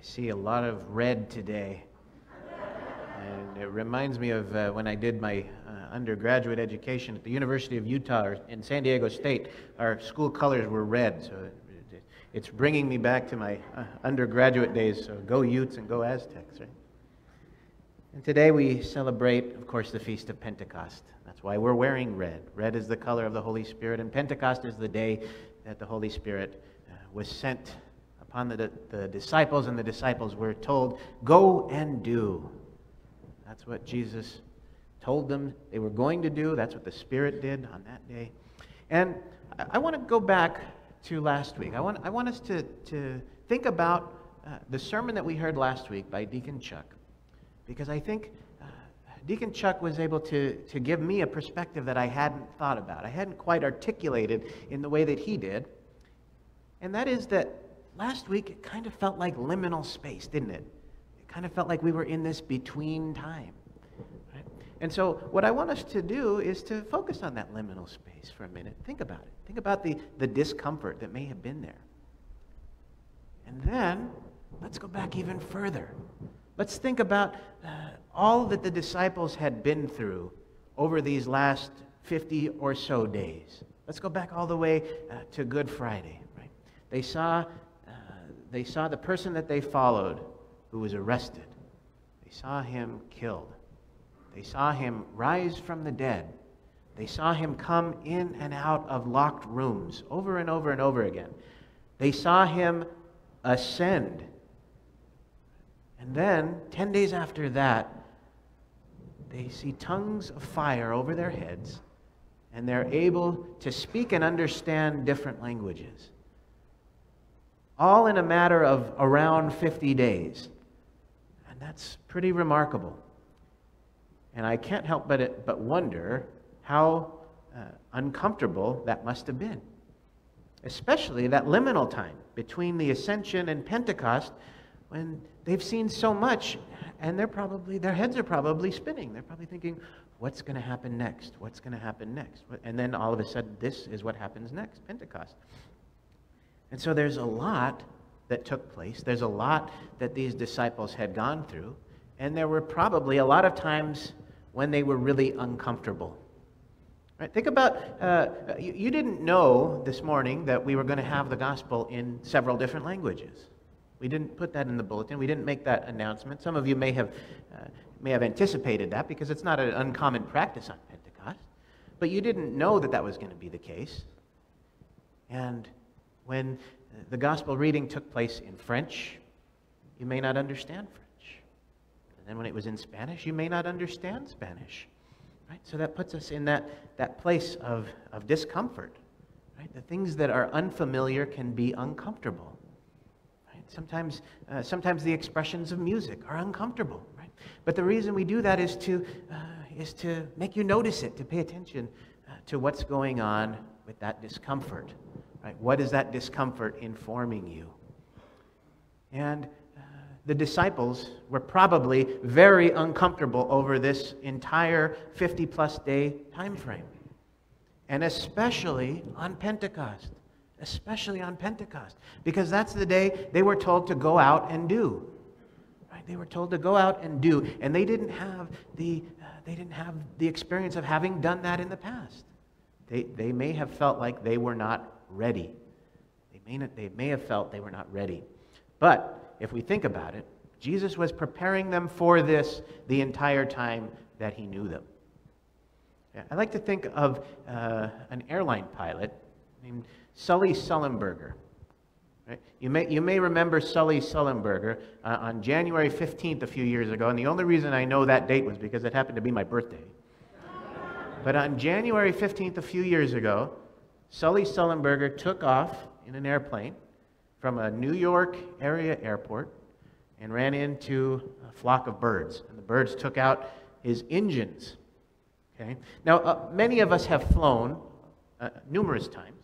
see a lot of red today. And it reminds me of when I did my undergraduate education at the University of Utah in San Diego State. Our school colors were red, so it's bringing me back to my undergraduate days. So go Utes and go Aztecs, right? And today we celebrate, of course, the Feast of Pentecost. That's why we're wearing red. Red is the color of the Holy Spirit, and Pentecost is the day that the Holy Spirit was sent upon the disciples, and the disciples were told, "Go and do." That's what Jesus told them they were going to do. That's what the Spirit did on that day. And I want to go back to last week. I want us to think about the sermon that we heard last week by Deacon Chuck, because I think Deacon Chuck was able to give me a perspective that I hadn't thought about. I hadn't quite articulated in the way that he did. And that is that last week it kind of felt like liminal space, didn't it? It kind of felt like we were in this between time. Right? And so what I want us to do is to focus on that liminal space for a minute. Think about it. Think about the discomfort that may have been there. And then let's go back even further. Let's think about all that the disciples had been through over these last 50 or so days. Let's go back all the way to Good Friday. Right? They saw the person that they followed who was arrested. They saw him killed. They saw him rise from the dead. They saw him come in and out of locked rooms over and over and over again. They saw him ascend. And then, 10 days after that, they see tongues of fire over their heads, and they're able to speak and understand different languages. All in a matter of around 50 days. And that's pretty remarkable. And I can't help but wonder how uncomfortable that must have been. Especially that liminal time between the Ascension and Pentecost, when they've seen so much, and their heads are probably spinning. They're probably thinking, what's going to happen next? What's going to happen next? And then all of a sudden, this is what happens next, Pentecost. And so there's a lot that took place. There's a lot that these disciples had gone through. And there were probably a lot of times when they were really uncomfortable. Right? Think about, you didn't know this morning that we were going to have the gospel in several different languages. We didn't put that in the bulletin. We didn't make that announcement. Some of you may have anticipated that because it's not an uncommon practice on Pentecost. But you didn't know that that was going to be the case. And when the gospel reading took place in French, you may not understand French. And then when it was in Spanish, you may not understand Spanish. Right? So that puts us in that place of discomfort. Right? The things that are unfamiliar can be uncomfortable. Sometimes the expressions of music are uncomfortable, right? But the reason we do that is to make you notice it, to pay attention to what's going on with that discomfort, right? What is that discomfort informing you? And the disciples were probably very uncomfortable over this entire 50-plus day time frame, and especially on Pentecost. Especially on Pentecost, because that's the day they were told to go out and do. Right? They were told to go out and do, and they didn't have the experience of having done that in the past. They may have felt like they were not ready. They may have felt they were not ready. But if we think about it, Jesus was preparing them for this the entire time that he knew them. Yeah, I like to think of an airline pilot named Sully Sullenberger. Right? You may remember Sully Sullenberger on January 15th a few years ago, and the only reason I know that date was because it happened to be my birthday. But on January 15th a few years ago, Sully Sullenberger took off in an airplane from a New York area airport and ran into a flock of birds. And the birds took out his engines. Okay? Now, many of us have flown numerous times.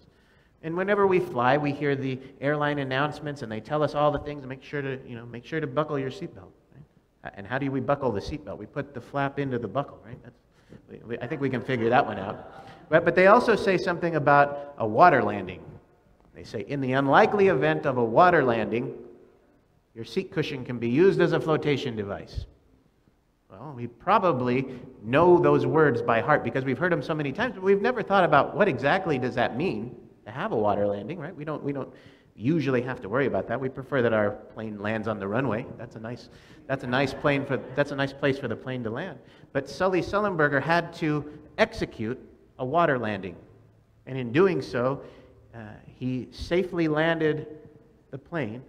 And whenever we fly, we hear the airline announcements, and they tell us all the things. Make sure to buckle your seatbelt. Right? And how do we buckle the seatbelt? We put the flap into the buckle, right? I think we can figure that one out. But they also say something about a water landing. They say, in the unlikely event of a water landing, your seat cushion can be used as a flotation device. Well, we probably know those words by heart because we've heard them so many times, but we've never thought about what exactly does that mean to have a water landing, right? We don't usually have to worry about that. We prefer that our plane lands on the runway. That's a nice place for the plane to land. But Sully Sullenberger had to execute a water landing, and in doing so, he safely landed the plane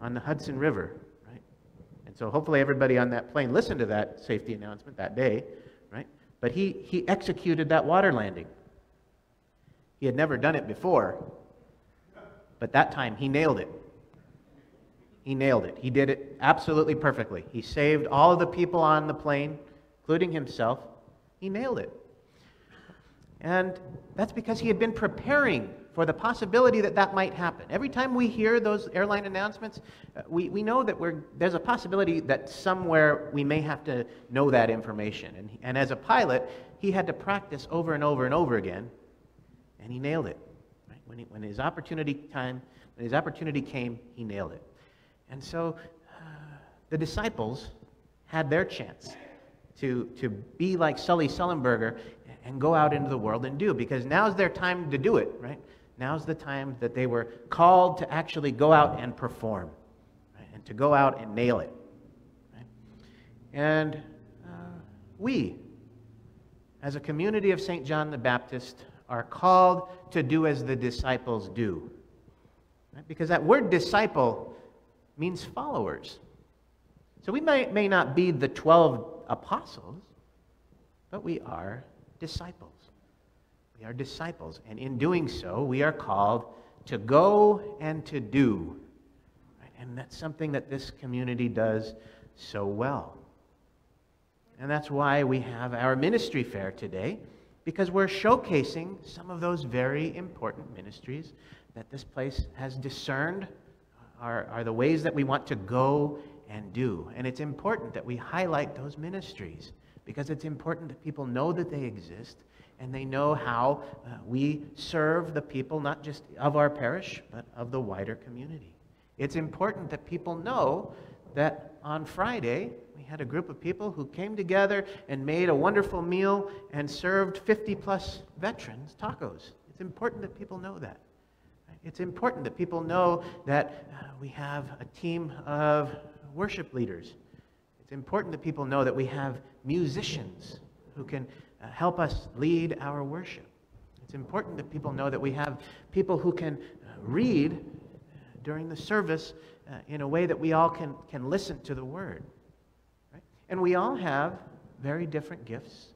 on the Hudson River. So hopefully everybody on that plane listened to that safety announcement that day, right? But he executed that water landing. He had never done it before, but that time he nailed it. He nailed it. He did it absolutely perfectly. He saved all of the people on the plane, including himself. He nailed it. And that's because he had been preparing for the possibility that that might happen. Every time we hear those airline announcements, we know that there's a possibility that somewhere we may have to know that information. And as a pilot, he had to practice over and over and over again, and he nailed it. Right? When his opportunity came, he nailed it. And so the disciples had their chance to be like Sully Sullenberger and go out into the world and do, because now's their time to do it, right? Now's the time that they were called to actually go out and perform, right? And to go out and nail it. Right? And we, as a community of St. John the Baptist, are called to do as the disciples do. Right? Because that word disciple means followers. So we may not be the 12 apostles, but we are disciples. We are disciples, and in doing so, we are called to go and to do. Right? And that's something that this community does so well. And that's why we have our ministry fair today, because we're showcasing some of those very important ministries that this place has discerned are the ways that we want to go and do. And it's important that we highlight those ministries, because it's important that people know that they exist, and they know how we serve the people, not just of our parish, but of the wider community. It's important that people know that on Friday, we had a group of people who came together and made a wonderful meal and served 50-plus veterans tacos. It's important that people know that. It's important that people know that we have a team of worship leaders. It's important that people know that we have musicians who can help us lead our worship. It's important that people know that we have people who can read during the service in a way that we all can listen to the Word. Right? And we all have very different gifts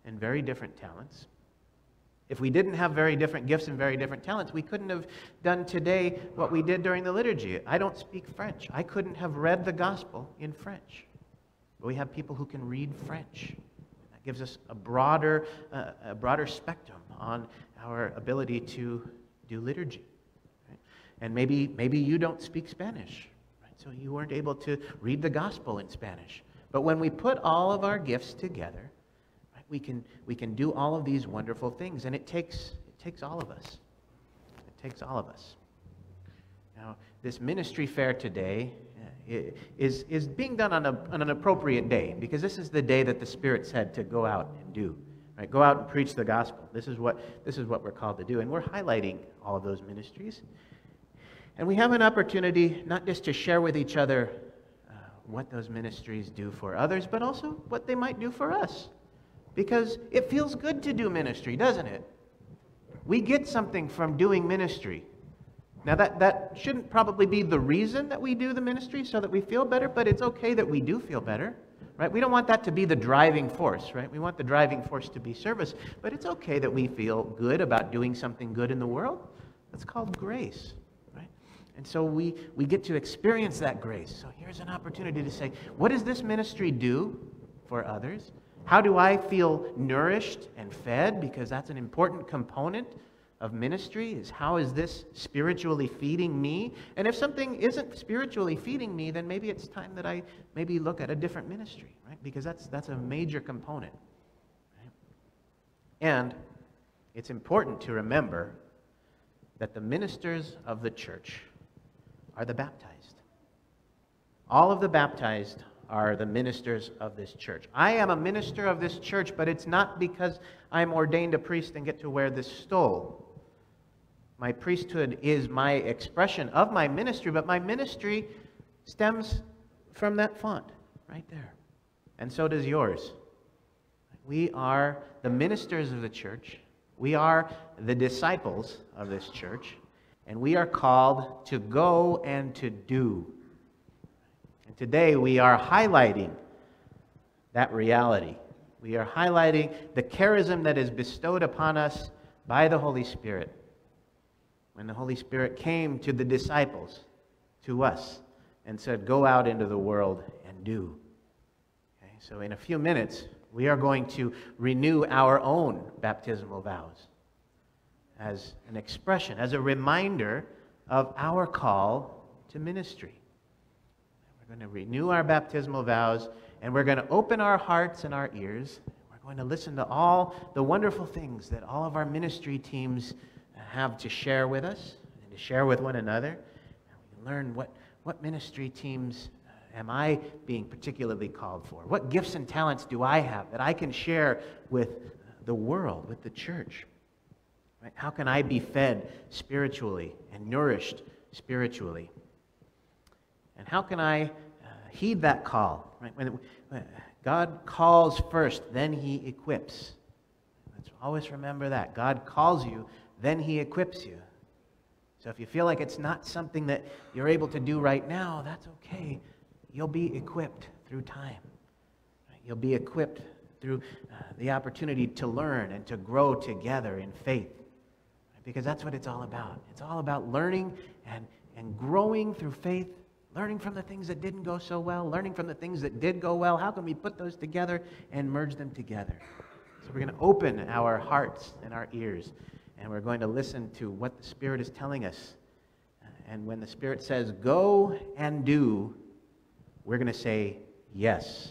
and very different talents. If we didn't have very different gifts and very different talents, we couldn't have done today what we did during the liturgy. I don't speak French. I couldn't have read the gospel in French. But we have people who can read French. Gives us a broader spectrum on our ability to do liturgy. Right? And maybe you don't speak Spanish, right? So you weren't able to read the gospel in Spanish. But when we put all of our gifts together, right, we can do all of these wonderful things, and it takes all of us. It takes all of us. Now, this ministry fair today is being done on an appropriate day, because this is the day that the Spirit said to go out and do. Right? Go out and preach the gospel. This is what we're called to do, and we're highlighting all of those ministries. And we have an opportunity not just to share with each other what those ministries do for others, but also what they might do for us, because it feels good to do ministry, doesn't it? We get something from doing ministry. Now, that shouldn't probably be the reason that we do the ministry, so that we feel better, but it's okay that we do feel better, right? We don't want that to be the driving force, right? We want the driving force to be service, but it's okay that we feel good about doing something good in the world. That's called grace, right? And so we get to experience that grace. So here's an opportunity to say, what does this ministry do for others? How do I feel nourished and fed? Because that's an important component of ministry, is how is this spiritually feeding me? And if something isn't spiritually feeding me, then maybe it's time that I maybe look at a different ministry, right? Because that's a major component. Right? And it's important to remember that the ministers of the church are the baptized. All of the baptized are the ministers of this church. I am a minister of this church, but it's not because I'm ordained a priest and get to wear this stole. My priesthood is my expression of my ministry, but my ministry stems from that font right there. And so does yours. We are the ministers of the church. We are the disciples of this church. And we are called to go and to do. And today we are highlighting that reality. We are highlighting the charism that is bestowed upon us by the Holy Spirit. When the Holy Spirit came to the disciples, to us, and said, go out into the world and do. Okay, so in a few minutes, we are going to renew our own baptismal vows as an expression, as a reminder of our call to ministry. We're going to renew our baptismal vows, and we're going to open our hearts and our ears. We're going to listen to all the wonderful things that all of our ministry teams have to share with us and to share with one another. And we can learn what ministry teams am I being particularly called for? What gifts and talents do I have that I can share with the world, with the church? Right? How can I be fed spiritually and nourished spiritually? And how can I heed that call? Right? When God calls first, then He equips. Let's always remember that. God calls you, then He equips you. So if you feel like it's not something that you're able to do right now, that's okay. You'll be equipped through time. You'll be equipped through the opportunity to learn and to grow together in faith. Because that's what it's all about. It's all about learning and growing through faith, learning from the things that didn't go so well, learning from the things that did go well. How can we put those together and merge them together? So we're going to open our hearts and our ears, and we're going to listen to what the Spirit is telling us. And when the Spirit says, go and do, we're going to say yes.